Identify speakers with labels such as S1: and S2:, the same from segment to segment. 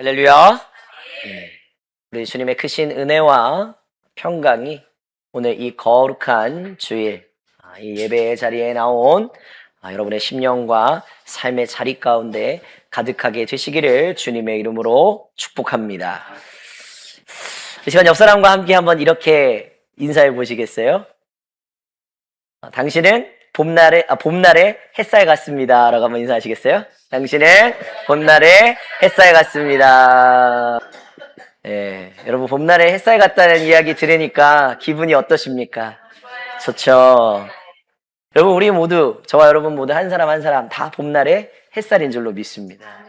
S1: 할렐루야. 우리 주님의 크신 은혜와 평강이 오늘 이 거룩한 주일, 이 예배의 자리에 나온 여러분의 심령과 삶의 자리 가운데 가득하게 되시기를 주님의 이름으로 축복합니다. 이 시간 옆 사람과 함께 한번 이렇게 인사해 보시겠어요? 당신은 봄날의 햇살 같습니다. 라고 한번 인사하시겠어요? 당신은 봄날의 햇살 같습니다. 예, 여러분 봄날의 햇살 같다는 이야기 들으니까 기분이 어떠십니까? 좋죠. 여러분 우리 모두, 저와 여러분 모두 한 사람 한 사람 다 봄날의 햇살인 줄로 믿습니다.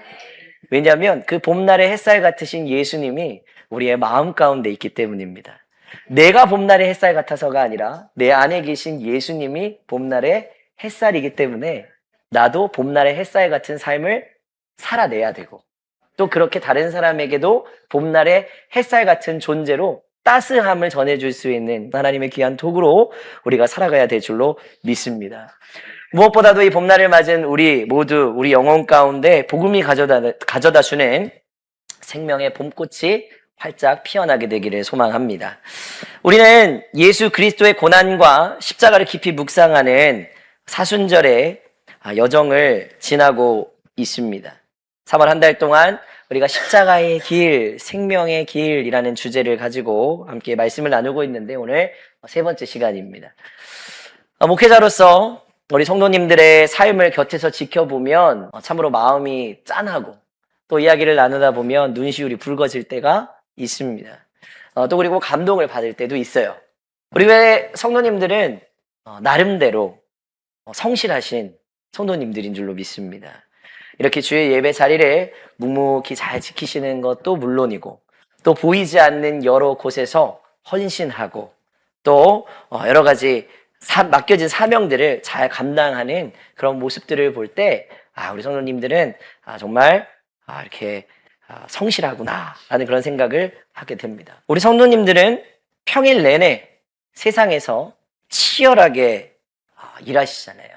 S1: 왜냐하면 그 봄날의 햇살 같으신 예수님이 우리의 마음 가운데 있기 때문입니다. 내가 봄날의 햇살 같아서가 아니라 내 안에 계신 예수님이 봄날의 햇살이기 때문에 나도 봄날의 햇살 같은 삶을 살아내야 되고, 또 그렇게 다른 사람에게도 봄날의 햇살 같은 존재로 따스함을 전해줄 수 있는 하나님의 귀한 도구로 우리가 살아가야 될 줄로 믿습니다. 무엇보다도 이 봄날을 맞은 우리 모두, 우리 영혼 가운데 복음이 가져다 주는 생명의 봄꽃이 활짝 피어나게 되기를 소망합니다. 우리는 예수 그리스도의 고난과 십자가를 깊이 묵상하는 사순절의 여정을 지나고 있습니다. 3월 한 달 동안 우리가 십자가의 길, 생명의 길이라는 주제를 가지고 함께 말씀을 나누고 있는데 오늘 세 번째 시간입니다. 목회자로서 우리 성도님들의 삶을 곁에서 지켜보면 참으로 마음이 짠하고, 또 이야기를 나누다 보면 눈시울이 붉어질 때가 있습니다. 또 그리고 감동을 받을 때도 있어요. 우리 왜 성도님들은 나름대로 성실하신 성도님들인 줄로 믿습니다. 이렇게 주의 예배 자리를 묵묵히 잘 지키시는 것도 물론이고, 또 보이지 않는 여러 곳에서 헌신하고, 또 여러 가지 맡겨진 사명들을 잘 감당하는 그런 모습들을 볼 때 우리 성도님들은 정말 이렇게 성실하구나 라는 그런 생각을 하게 됩니다. 우리 성도님들은 평일 내내 세상에서 치열하게 일하시잖아요.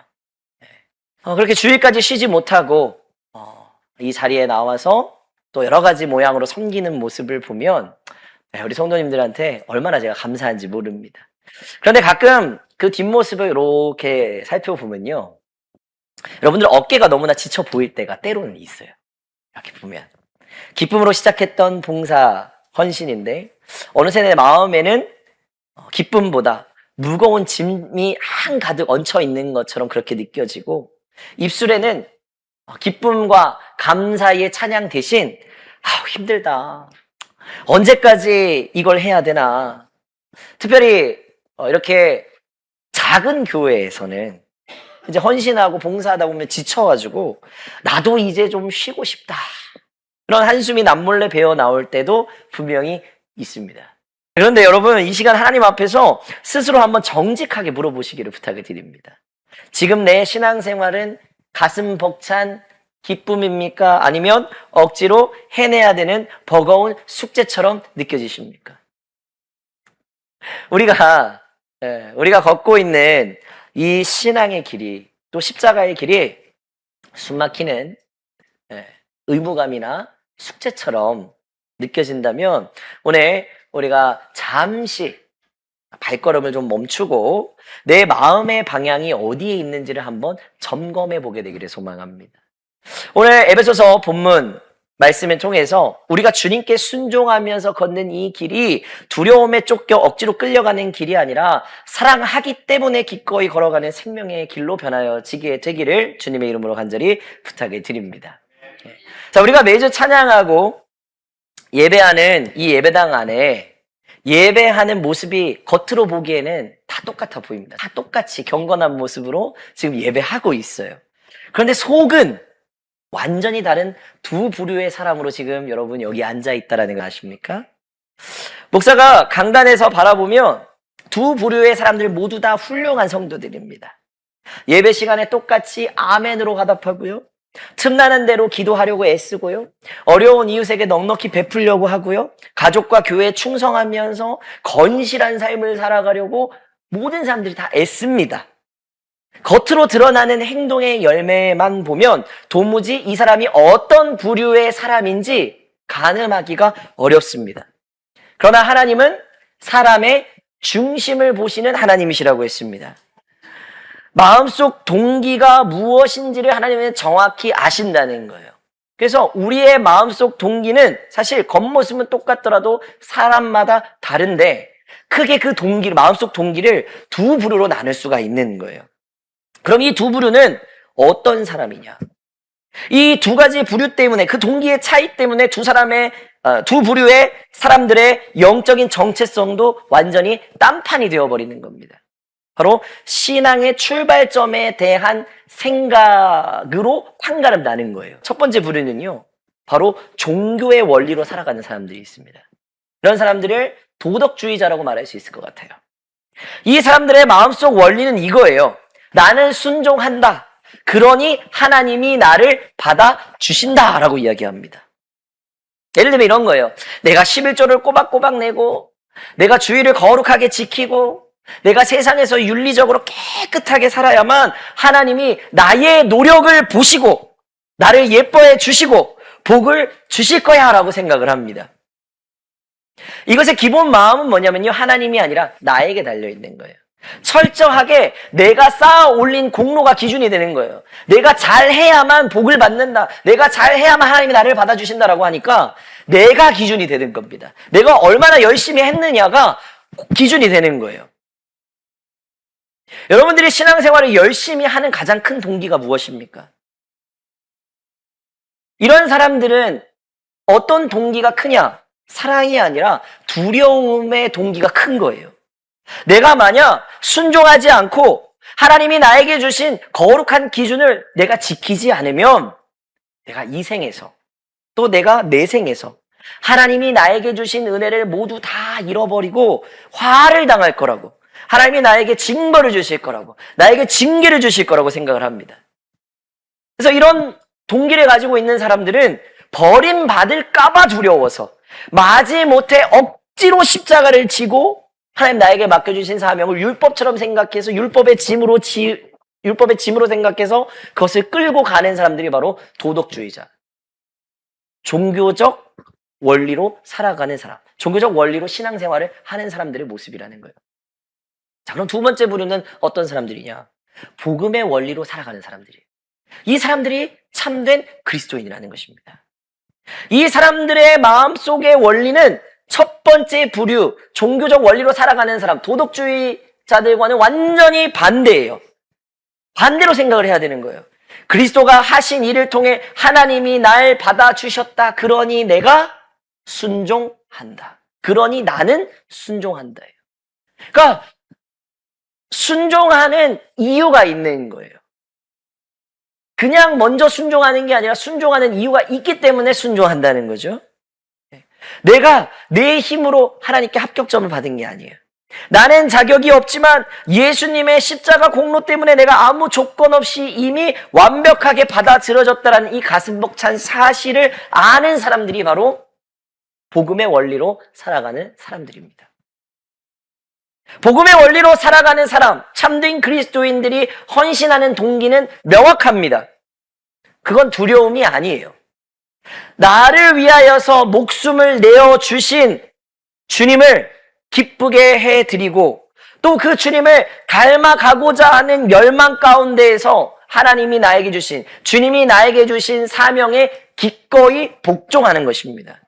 S1: 그렇게 주일까지 쉬지 못하고 이 자리에 나와서 또 여러 가지 모양으로 섬기는 모습을 보면 우리 성도님들한테 얼마나 제가 감사한지 모릅니다. 그런데 가끔 그 뒷모습을 이렇게 살펴보면요, 여러분들 어깨가 너무나 지쳐 보일 때가 때로는 있어요. 이렇게 보면 기쁨으로 시작했던 봉사 헌신인데 어느새 내 마음에는 기쁨보다 무거운 짐이 한가득 얹혀 있는 것처럼 그렇게 느껴지고, 입술에는 기쁨과 감사의 찬양 대신 힘들다, 언제까지 이걸 해야 되나. 특별히 이렇게 작은 교회에서는 이제 헌신하고 봉사하다 보면 지쳐가지고 나도 이제 좀 쉬고 싶다, 그런 한숨이 남몰래 배어 나올 때도 분명히 있습니다. 그런데 여러분, 이 시간 하나님 앞에서 스스로 한번 정직하게 물어보시기를 부탁을 드립니다. 지금 내 신앙생활은 가슴 벅찬 기쁨입니까? 아니면 억지로 해내야 되는 버거운 숙제처럼 느껴지십니까? 우리가 걷고 있는 이 신앙의 길이, 또 십자가의 길이 숨막히는 의무감이나 숙제처럼 느껴진다면 오늘 우리가 잠시 발걸음을 좀 멈추고 내 마음의 방향이 어디에 있는지를 한번 점검해 보게 되기를 소망합니다. 오늘 에베소서 본문 말씀을 통해서 우리가 주님께 순종하면서 걷는 이 길이 두려움에 쫓겨 억지로 끌려가는 길이 아니라 사랑하기 때문에 기꺼이 걸어가는 생명의 길로 변하여지게 되기를 주님의 이름으로 간절히 부탁을 드립니다. 자, 우리가 매주 찬양하고 예배하는 이 예배당 안에 예배하는 모습이 겉으로 보기에는 다 똑같아 보입니다. 다 똑같이 경건한 모습으로 지금 예배하고 있어요. 그런데 속은 완전히 다른 두 부류의 사람으로 지금 여러분 여기 앉아 있다라는 거 아십니까? 목사가 강단에서 바라보면 두 부류의 사람들 모두 다 훌륭한 성도들입니다. 예배 시간에 똑같이 아멘으로 화답하고요, 틈나는 대로 기도하려고 애쓰고요, 어려운 이웃에게 넉넉히 베풀려고 하고요, 가족과 교회에 충성하면서 건실한 삶을 살아가려고 모든 사람들이 다 애씁니다. 겉으로 드러나는 행동의 열매만 보면 도무지 이 사람이 어떤 부류의 사람인지 가늠하기가 어렵습니다. 그러나 하나님은 사람의 중심을 보시는 하나님이시라고 했습니다. 마음속 동기가 무엇인지를 하나님은 정확히 아신다는 거예요. 그래서 우리의 마음속 동기는 사실 겉모습은 똑같더라도 사람마다 다른데 크게 그 동기를, 마음속 동기를 두 부류로 나눌 수가 있는 거예요. 그럼 이 두 부류는 어떤 사람이냐? 이 두 가지 부류 때문에, 그 동기의 차이 때문에 두 부류의 사람들의 영적인 정체성도 완전히 딴판이 되어버리는 겁니다. 바로 신앙의 출발점에 대한 생각으로 판가름 나는 거예요. 첫 번째 부류는요, 바로 종교의 원리로 살아가는 사람들이 있습니다. 이런 사람들을 도덕주의자라고 말할 수 있을 것 같아요. 이 사람들의 마음속 원리는 이거예요. 나는 순종한다. 그러니 하나님이 나를 받아주신다라고 이야기합니다. 예를 들면 이런 거예요. 내가 11조를 꼬박꼬박 내고, 내가 주의를 거룩하게 지키고, 내가 세상에서 윤리적으로 깨끗하게 살아야만 하나님이 나의 노력을 보시고 나를 예뻐해 주시고 복을 주실 거야 라고 생각을 합니다. 이것의 기본 마음은 뭐냐면요, 하나님이 아니라 나에게 달려있는 거예요. 철저하게 내가 쌓아 올린 공로가 기준이 되는 거예요. 내가 잘해야만 복을 받는다, 내가 잘해야만 하나님이 나를 받아주신다라고 하니까 내가 기준이 되는 겁니다. 내가 얼마나 열심히 했느냐가 기준이 되는 거예요. 여러분들이 신앙생활을 열심히 하는 가장 큰 동기가 무엇입니까? 이런 사람들은 어떤 동기가 크냐? 사랑이 아니라 두려움의 동기가 큰 거예요. 내가 만약 순종하지 않고 하나님이 나에게 주신 거룩한 기준을 내가 지키지 않으면 내가 이 생에서 또 내가 내 생에서 하나님이 나에게 주신 은혜를 모두 다 잃어버리고 화를 당할 거라고, 하나님이 나에게 징벌을 주실 거라고, 나에게 징계를 주실 거라고 생각을 합니다. 그래서 이런 동기를 가지고 있는 사람들은 버림받을까봐 두려워서 마지못해 억지로 십자가를 지고 하나님 나에게 맡겨주신 사명을 율법처럼 생각해서 율법의 짐으로 생각해서 그것을 끌고 가는 사람들이 바로 도덕주의자, 종교적 원리로 살아가는 사람, 종교적 원리로 신앙생활을 하는 사람들의 모습이라는 거예요. 자, 그럼 두 번째 부류는 어떤 사람들이냐? 복음의 원리로 살아가는 사람들이에요. 이 사람들이 참된 그리스도인이라는 것입니다. 이 사람들의 마음속의 원리는 첫 번째 부류, 종교적 원리로 살아가는 사람, 도덕주의자들과는 완전히 반대예요. 반대로 생각을 해야 되는 거예요. 그리스도가 하신 일을 통해 하나님이 날 받아주셨다. 그러니 내가 순종한다. 그러니 나는 순종한다. 그러니까 순종하는 이유가 있는 거예요. 그냥 먼저 순종하는 게 아니라 순종하는 이유가 있기 때문에 순종한다는 거죠. 내가 내 힘으로 하나님께 합격점을 받은 게 아니에요. 나는 자격이 없지만 예수님의 십자가 공로 때문에 내가 아무 조건 없이 이미 완벽하게 받아들여졌다라는 이 가슴 벅찬 사실을 아는 사람들이 바로 복음의 원리로 살아가는 사람들입니다. 복음의 원리로 살아가는 사람, 참된 그리스도인들이 헌신하는 동기는 명확합니다. 그건 두려움이 아니에요. 나를 위하여서 목숨을 내어주신 주님을 기쁘게 해드리고 또 그 주님을 닮아가고자 하는 열망 가운데에서 하나님이 나에게 주신, 주님이 나에게 주신 사명에 기꺼이 복종하는 것입니다.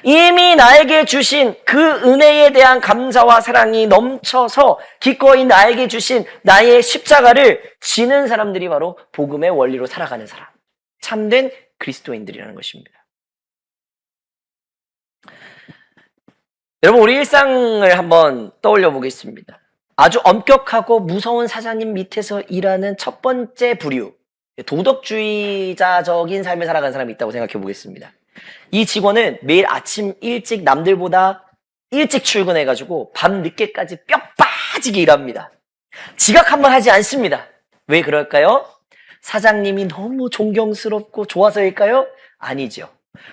S1: 이미 나에게 주신 그 은혜에 대한 감사와 사랑이 넘쳐서 기꺼이 나에게 주신 나의 십자가를 지는 사람들이 바로 복음의 원리로 살아가는 사람, 참된 그리스도인들이라는 것입니다. 여러분, 우리 일상을 한번 떠올려 보겠습니다. 아주 엄격하고 무서운 사장님 밑에서 일하는 첫 번째 부류, 도덕주의자적인 삶을 살아가는 사람이 있다고 생각해 보겠습니다. 이 직원은 매일 아침 일찍 남들보다 일찍 출근해가지고 밤 늦게까지 뼈 빠지게 일합니다. 지각 한번 하지 않습니다. 왜 그럴까요? 사장님이 너무 존경스럽고 좋아서일까요? 아니죠.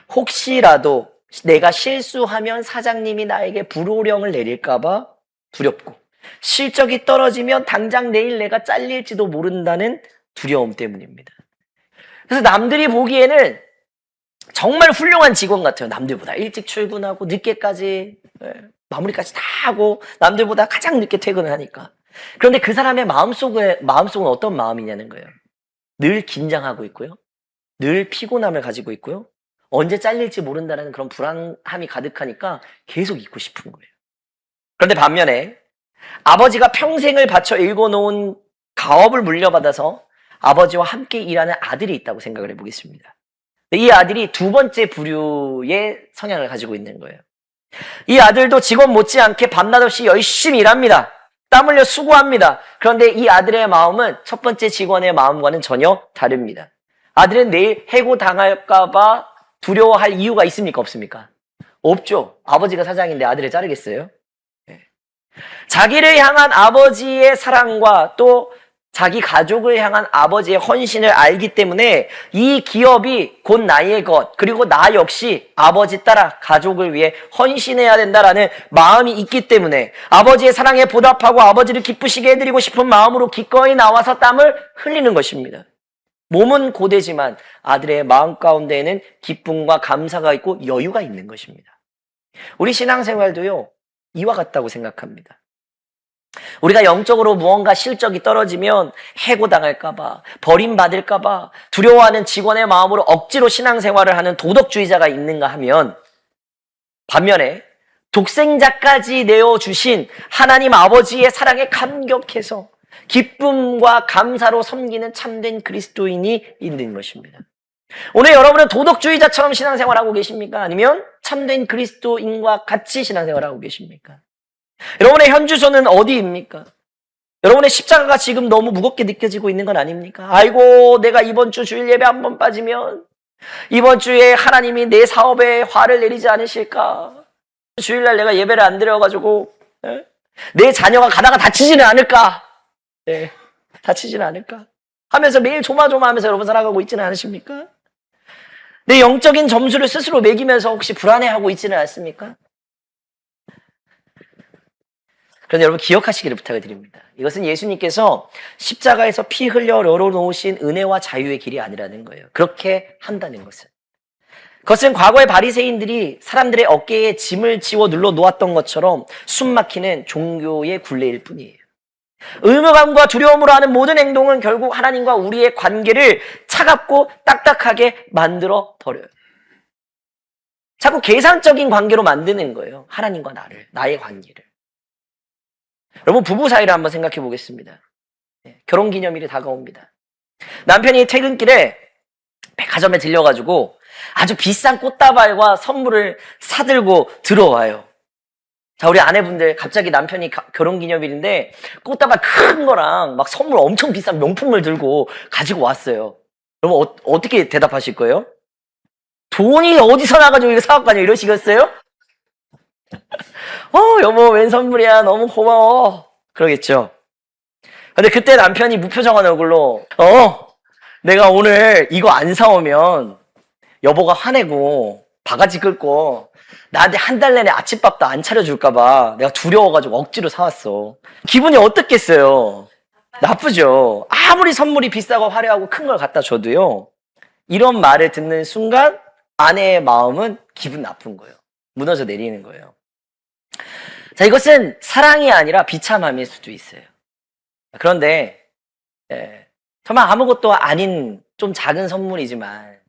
S1: 혹시라도 내가 실수하면 사장님이 나에게 불호령을 내릴까봐 두렵고, 실적이 떨어지면 당장 내일 내가 잘릴지도 모른다는 두려움 때문입니다. 그래서 남들이 보기에는 정말 훌륭한 직원 같아요. 남들보다 일찍 출근하고 늦게까지 마무리까지 다 하고 남들보다 가장 늦게 퇴근을 하니까. 그런데 그 사람의 마음속은 어떤 마음이냐는 거예요. 늘 긴장하고 있고요. 늘 피곤함을 가지고 있고요. 언제 잘릴지 모른다는 그런 불안함이 가득하니까 계속 있고 싶은 거예요. 그런데 반면에 아버지가 평생을 바쳐 일궈놓은 가업을 물려받아서 아버지와 함께 일하는 아들이 있다고 생각을 해보겠습니다. 이 아들이 두 번째 부류의 성향을 가지고 있는 거예요. 이 아들도 직원 못지않게 밤낮 없이 열심히 일합니다. 땀 흘려 수고합니다. 그런데 이 아들의 마음은 첫 번째 직원의 마음과는 전혀 다릅니다. 아들은 내일 해고당할까봐 두려워할 이유가 있습니까? 없습니까? 없죠. 아버지가 사장인데 아들을 자르겠어요? 자기를 향한 아버지의 사랑과 또 자기 가족을 향한 아버지의 헌신을 알기 때문에 이 기업이 곧 나의 것, 그리고 나 역시 아버지 따라 가족을 위해 헌신해야 된다라는 마음이 있기 때문에 아버지의 사랑에 보답하고 아버지를 기쁘시게 해드리고 싶은 마음으로 기꺼이 나와서 땀을 흘리는 것입니다. 몸은 고되지만 아들의 마음 가운데에는 기쁨과 감사가 있고 여유가 있는 것입니다. 우리 신앙생활도요, 이와 같다고 생각합니다. 우리가 영적으로 무언가 실적이 떨어지면 해고당할까봐, 버림받을까봐 두려워하는 직원의 마음으로 억지로 신앙생활을 하는 도덕주의자가 있는가 하면, 반면에 독생자까지 내어주신 하나님 아버지의 사랑에 감격해서 기쁨과 감사로 섬기는 참된 그리스도인이 있는 것입니다. 오늘 여러분은 도덕주의자처럼 신앙생활하고 계십니까? 아니면 참된 그리스도인과 같이 신앙생활하고 계십니까? 여러분의 현주소는 어디입니까? 여러분의 십자가가 지금 너무 무겁게 느껴지고 있는 건 아닙니까? 아이고, 내가 이번 주 주일 예배 한 번 빠지면 이번 주에 하나님이 내 사업에 화를 내리지 않으실까? 주일날 내가 예배를 안 드려가지고 내 자녀가 가다가 다치지는 않을까? 다치지는 않을까? 하면서 매일 조마조마하면서 여러분 살아가고 있지는 않으십니까? 내 영적인 점수를 스스로 매기면서 혹시 불안해하고 있지는 않습니까? 그런데 여러분 기억하시기를 부탁을 드립니다. 이것은 예수님께서 십자가에서 피 흘려 열어놓으신 은혜와 자유의 길이 아니라는 거예요. 그렇게 한다는 것은. 그것은 과거의 바리새인들이 사람들의 어깨에 짐을 지워 눌러 놓았던 것처럼 숨막히는 종교의 굴레일 뿐이에요. 의무감과 두려움으로 하는 모든 행동은 결국 하나님과 우리의 관계를 차갑고 딱딱하게 만들어 버려요. 자꾸 계산적인 관계로 만드는 거예요. 하나님과 나의 관계를. 여러분 부부 사이를 한번 생각해 보겠습니다. 결혼기념일이 다가옵니다. 남편이 퇴근길에 백화점에 들려가지고 아주 비싼 꽃다발과 선물을 사들고 들어와요. 자, 우리 아내분들 갑자기 남편이 결혼기념일인데 꽃다발 큰 거랑 막 선물 엄청 비싼 명품을 들고 가지고 왔어요. 여러분 어떻게 대답하실 거예요? 돈이 어디서 나가지고 이거 사갖고 가냐 이러시겠어요? 여보 웬 선물이야 너무 고마워 그러겠죠. 근데 그때 남편이 무표정한 얼굴로 내가 오늘 이거 안 사오면 여보가 화내고 바가지 긁고 나한테 한 달 내내 아침밥도 안 차려줄까봐 내가 두려워가지고 억지로 사왔어. 기분이 어떻겠어요? 나쁘죠. 아무리 선물이 비싸고 화려하고 큰 걸 갖다 줘도요, 이런 말을 듣는 순간 아내의 마음은 기분 나쁜 거예요. 무너져 내리는 거예요. 자, 이것은 사랑이 아니라 비참함일 수도 있어요. 그런데 정말 아무것도 아닌 좀 작은 선물이지만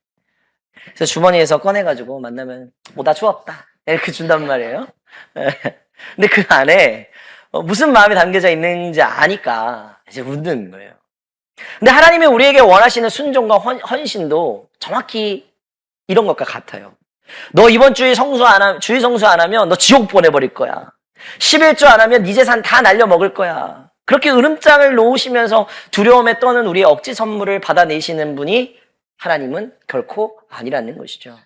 S1: 그래서 주머니에서 꺼내가지고 만나면 나 주웠다 이렇게 준단 말이에요. 근데 그 안에 무슨 마음이 담겨져 있는지 아니까 이제 웃는 거예요. 근데 하나님이 우리에게 원하시는 순종과 헌신도 정확히 이런 것과 같아요. 너 이번 주일 주일 성수 안 하면 너 지옥 보내버릴 거야. 11조 안 하면 네 재산 다 날려 먹을 거야. 그렇게 으름장을 놓으시면서 두려움에 떠는 우리의 억지 선물을 받아내시는 분이 하나님은 결코 아니라는 것이죠.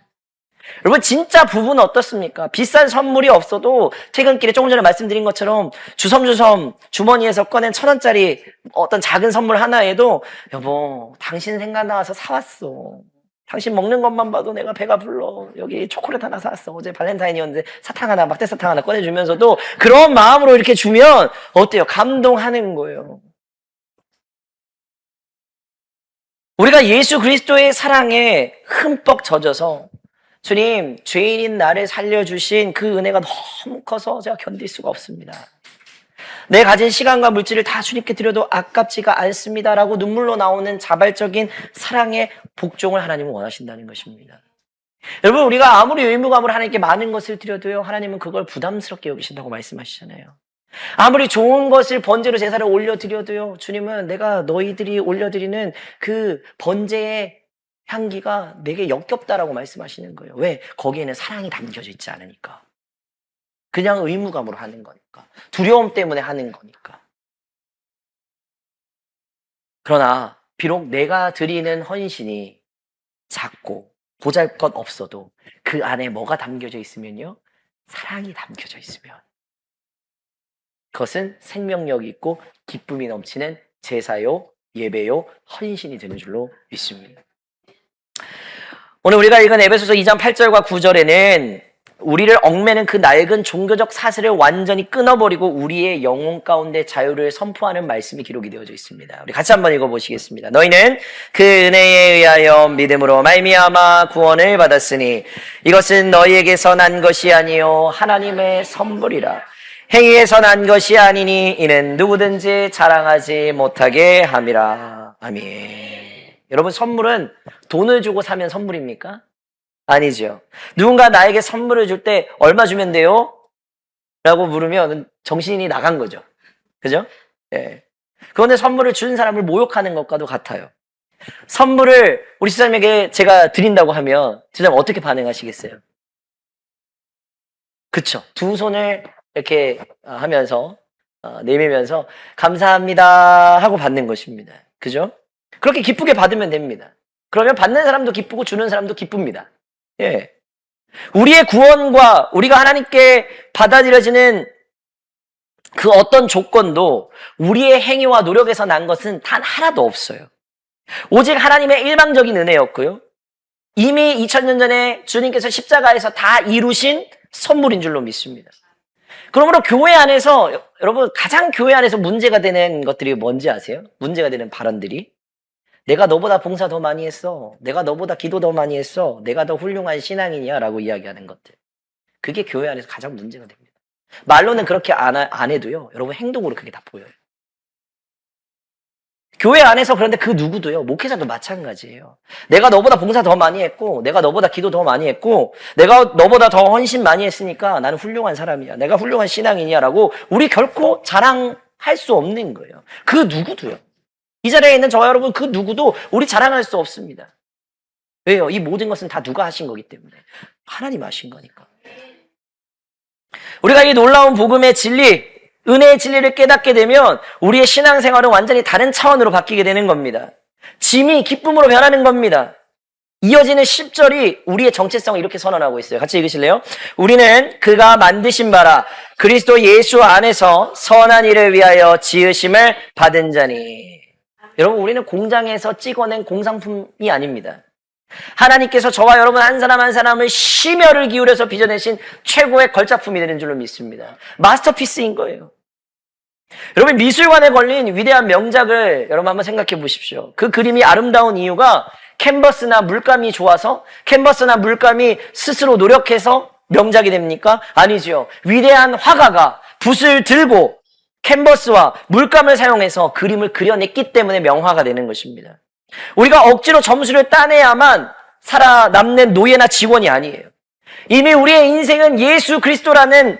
S1: 여러분 진짜 부부는 어떻습니까? 비싼 선물이 없어도 퇴근길에 조금 전에 말씀드린 것처럼 주섬주섬 주머니에서 꺼낸 1,000원짜리 어떤 작은 선물 하나에도 여보 당신 생각나서 사왔어. 당신 먹는 것만 봐도 내가 배가 불러. 여기 초콜릿 하나 사왔어. 어제 발렌타인이었는데 사탕 하나 막대사탕 하나 꺼내주면서도 그런 마음으로 이렇게 주면 어때요? 감동하는 거예요. 우리가 예수 그리스도의 사랑에 흠뻑 젖어서 주님, 죄인인 나를 살려주신 그 은혜가 너무 커서 제가 견딜 수가 없습니다. 내 가진 시간과 물질을 다 주님께 드려도 아깝지가 않습니다라고 눈물로 나오는 자발적인 사랑의 복종을 하나님은 원하신다는 것입니다. 여러분, 우리가 아무리 의무감으로 하나님께 많은 것을 드려도요, 하나님은 그걸 부담스럽게 여기신다고 말씀하시잖아요. 아무리 좋은 것을 번제로 제사를 올려드려도요, 주님은 내가 너희들이 올려드리는 그 번제의 향기가 내게 역겹다라고 말씀하시는 거예요. 왜? 거기에는 사랑이 담겨져 있지 않으니까. 그냥 의무감으로 하는 거니까. 두려움 때문에 하는 거니까. 그러나 비록 내가 드리는 헌신이 작고 보잘것 없어도 그 안에 뭐가 담겨져 있으면요? 사랑이 담겨져 있으면 그것은 생명력이 있고 기쁨이 넘치는 제사요, 예배요, 헌신이 되는 줄로 믿습니다. 오늘 우리가 읽은 에베소서 2장 8절과 9절에는 우리를 얽매는 그 낡은 종교적 사슬을 완전히 끊어버리고 우리의 영혼 가운데 자유를 선포하는 말씀이 기록이 되어져 있습니다. 우리 같이 한번 읽어보시겠습니다. 너희는 그 은혜에 의하여 믿음으로 말미암아 구원을 받았으니 이것은 너희에게서 난 것이 아니요 하나님의 선물이라. 행위에서 난 것이 아니니 이는 누구든지 자랑하지 못하게 함이라. 아멘. 여러분, 선물은 돈을 주고 사면 선물입니까? 아니죠. 누군가 나에게 선물을 줄 때 얼마 주면 돼요? 라고 물으면 정신이 나간 거죠. 그죠? 예. 그런데 선물을 준 사람을 모욕하는 것과도 같아요. 선물을 우리 지사님에게 제가 드린다고 하면 지사님 어떻게 반응하시겠어요? 그쵸. 두 손을 이렇게 하면서 내밀면서 감사합니다 하고 받는 것입니다. 그죠? 그렇게 기쁘게 받으면 됩니다. 그러면 받는 사람도 기쁘고 주는 사람도 기쁩니다. 예. 우리의 구원과 우리가 하나님께 받아들여지는 그 어떤 조건도 우리의 행위와 노력에서 난 것은 단 하나도 없어요. 오직 하나님의 일방적인 은혜였고요. 이미 2000년 전에 주님께서 십자가에서 다 이루신 선물인 줄로 믿습니다. 그러므로 교회 안에서 여러분 가장 교회 안에서 문제가 되는 것들이 뭔지 아세요? 문제가 되는 발언들이 내가 너보다 봉사 더 많이 했어. 내가 너보다 기도 더 많이 했어. 내가 더 훌륭한 신앙이냐 라고 이야기하는 것들. 그게 교회 안에서 가장 문제가 됩니다. 말로는 그렇게 안 해도요. 여러분 행동으로 그게 다 보여요. 교회 안에서 그런데 그 누구도요. 목회자도 마찬가지예요. 내가 너보다 봉사 더 많이 했고 내가 너보다 기도 더 많이 했고 내가 너보다 더 헌신 많이 했으니까 나는 훌륭한 사람이야. 내가 훌륭한 신앙이냐 라고 우리 결코 자랑할 수 없는 거예요. 그 누구도요. 이 자리에 있는 저와 여러분 그 누구도 우리 자랑할 수 없습니다. 왜요? 이 모든 것은 다 누가 하신 거기 때문에. 하나님 하신 거니까. 우리가 이 놀라운 복음의 진리, 은혜의 진리를 깨닫게 되면 우리의 신앙생활은 완전히 다른 차원으로 바뀌게 되는 겁니다. 짐이 기쁨으로 변하는 겁니다. 이어지는 10절이 우리의 정체성을 이렇게 선언하고 있어요. 같이 읽으실래요? 우리는 그가 만드신 바라 그리스도 예수 안에서 선한 일을 위하여 지으심을 받은 자니. 여러분, 우리는 공장에서 찍어낸 공산품이 아닙니다. 하나님께서 저와 여러분 한 사람 한 사람을 심혈을 기울여서 빚어내신 최고의 걸작품이 되는 줄로 믿습니다. 마스터피스인 거예요. 여러분, 미술관에 걸린 위대한 명작을 여러분 한번 생각해 보십시오. 그 그림이 아름다운 이유가 캔버스나 물감이 좋아서 캔버스나 물감이 스스로 노력해서 명작이 됩니까? 아니죠. 위대한 화가가 붓을 들고 캔버스와 물감을 사용해서 그림을 그려냈기 때문에 명화가 되는 것입니다. 우리가 억지로 점수를 따내야만 살아남는 노예나 직원이 아니에요. 이미 우리의 인생은 예수 그리스도의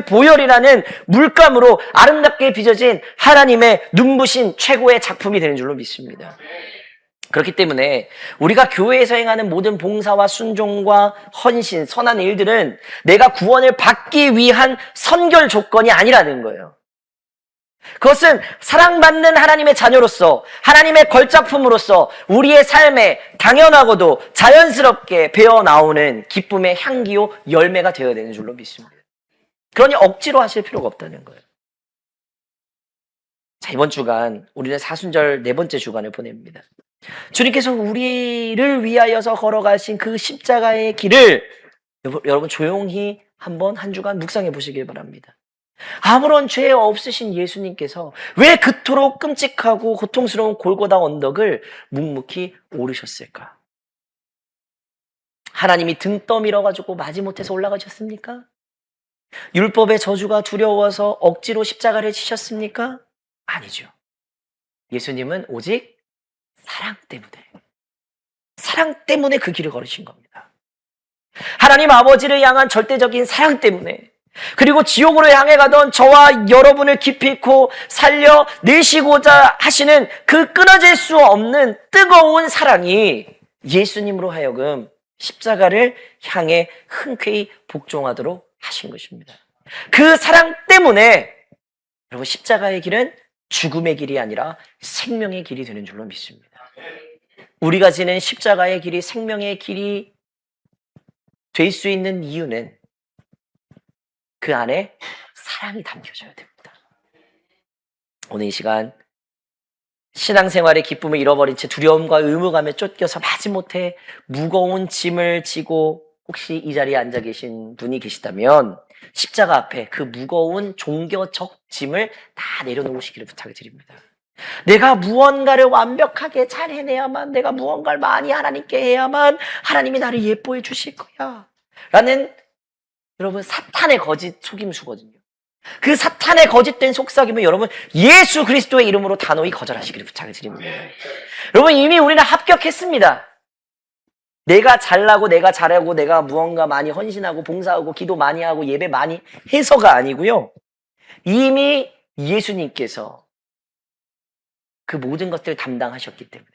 S1: 보혈이라는 물감으로 아름답게 빚어진 하나님의 눈부신 최고의 작품이 되는 줄로 믿습니다. 그렇기 때문에 우리가 교회에서 행하는 모든 봉사와 순종과 헌신, 선한 일들은 내가 구원을 받기 위한 선결 조건이 아니라는 거예요. 그것은 사랑받는 하나님의 자녀로서 하나님의 걸작품으로서 우리의 삶에 당연하고도 자연스럽게 배어나오는 기쁨의 향기요 열매가 되어야 되는 줄로 믿습니다. 그러니 억지로 하실 필요가 없다는 거예요. 자, 이번 주간 우리는 사순절 네 번째 주간을 보냅니다. 주님께서 우리를 위하여서 걸어가신 그 십자가의 길을 여러분 조용히 한번 한 주간 묵상해 보시길 바랍니다. 아무런 죄 없으신 예수님께서 왜 그토록 끔찍하고 고통스러운 골고다 언덕을 묵묵히 오르셨을까? 하나님이 등 떠밀어가지고 마지못해서 올라가셨습니까? 율법의 저주가 두려워서 억지로 십자가를 지셨습니까? 아니죠. 예수님은 오직 사랑 때문에 그 길을 걸으신 겁니다. 하나님 아버지를 향한 절대적인 사랑 때문에, 그리고 지옥으로 향해 가던 저와 여러분을 기필코 살려내시고자 하시는 그 끊어질 수 없는 뜨거운 사랑이 예수님으로 하여금 십자가를 향해 흔쾌히 복종하도록 하신 것입니다. 그 사랑 때문에 여러분, 십자가의 길은 죽음의 길이 아니라 생명의 길이 되는 줄로 믿습니다. 우리가 지는 십자가의 길이 생명의 길이 될 수 있는 이유는 그 안에 사랑이 담겨져야 됩니다. 오늘 이 시간 신앙생활의 기쁨을 잃어버린 채 두려움과 의무감에 쫓겨서 마지못해 무거운 짐을 지고 혹시 이 자리에 앉아 계신 분이 계시다면 십자가 앞에 그 무거운 종교적 짐을 다 내려놓으시기를 부탁을 드립니다. 내가 무언가를 완벽하게 잘 해내야만, 내가 무언가를 많이 하나님께 해야만 하나님이 나를 예뻐해 주실 거야 라는, 여러분, 사탄의 거짓 속임수거든요. 그 사탄의 거짓된 속삭임을 여러분 예수 그리스도의 이름으로 단호히 거절하시기를 부탁을 드립니다. 여러분, 이미 우리는 합격했습니다. 내가 잘나고 내가 잘하고 내가 무언가 많이 헌신하고 봉사하고 기도 많이 하고 예배 많이 해서가 아니고요. 이미 예수님께서 그 모든 것들을 담당하셨기 때문에.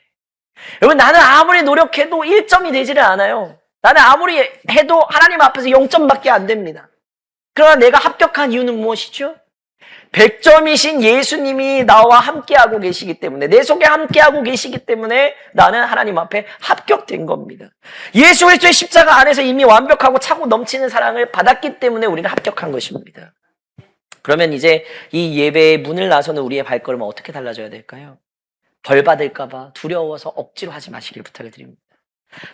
S1: 여러분, 나는 아무리 노력해도 1점이 되지를 않아요. 나는 아무리 해도 하나님 앞에서 0점밖에 안 됩니다. 그러나 내가 합격한 이유는 무엇이죠? 100점이신 예수님이 나와 함께하고 계시기 때문에, 내 속에 함께하고 계시기 때문에 나는 하나님 앞에 합격된 겁니다. 예수 그리스도의 십자가 안에서 이미 완벽하고 차고 넘치는 사랑을 받았기 때문에 우리는 합격한 것입니다. 그러면 이제 이 예배의 문을 나서는 우리의 발걸음은 어떻게 달라져야 될까요? 벌 받을까봐 두려워서 억지로 하지 마시길 부탁을 드립니다.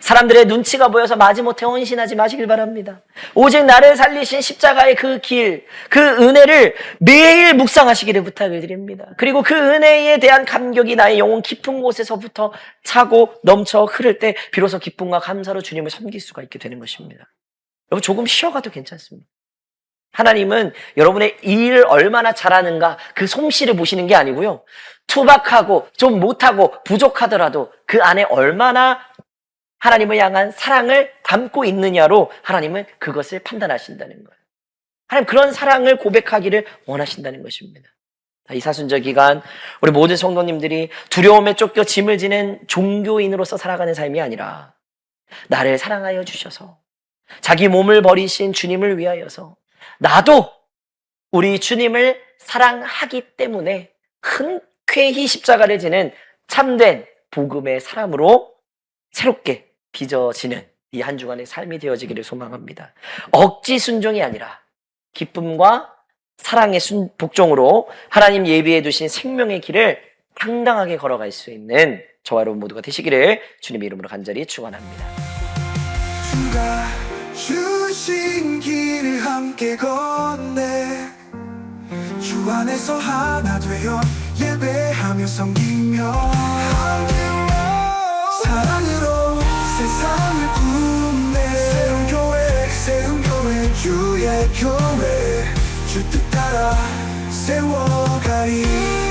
S1: 사람들의 눈치가 보여서 마지못해 헌신하지 마시길 바랍니다. 오직 나를 살리신 십자가의 그 길, 그 은혜를 매일 묵상하시기를 부탁을 드립니다. 그리고 그 은혜에 대한 감격이 나의 영혼 깊은 곳에서부터 차고 넘쳐 흐를 때 비로소 기쁨과 감사로 주님을 섬길 수가 있게 되는 것입니다. 여러분, 조금 쉬어가도 괜찮습니다. 하나님은 여러분의 일을 얼마나 잘하는가 그 솜씨를 보시는 게 아니고요, 투박하고 좀 못하고 부족하더라도 그 안에 얼마나 하나님을 향한 사랑을 담고 있느냐로 하나님은 그것을 판단하신다는 거예요. 하나님 그런 사랑을 고백하기를 원하신다는 것입니다. 이 사순절 기간 우리 모든 성도님들이 두려움에 쫓겨 짐을 지는 종교인으로서 살아가는 삶이 아니라 나를 사랑하여 주셔서 자기 몸을 버리신 주님을 위하여서 나도 우리 주님을 사랑하기 때문에 흔쾌히 십자가를 지는 참된 복음의 사람으로 새롭게 빚어지는 이 한 주간의 삶이 되어지기를 소망합니다. 억지 순종이 아니라 기쁨과 사랑의 복종으로 하나님 예비해 두신 생명의 길을 당당하게 걸어갈 수 있는 저와 여러분 모두가 되시기를 주님의 이름으로 간절히 축원합니다.
S2: 주가 주신 길을 함께 걷네, 주 안에서 하나 되어 예배하며 섬기며 사랑으로 세상을 품네. 새로운 교회 주의 교회, 주 뜻 따라 세워가리.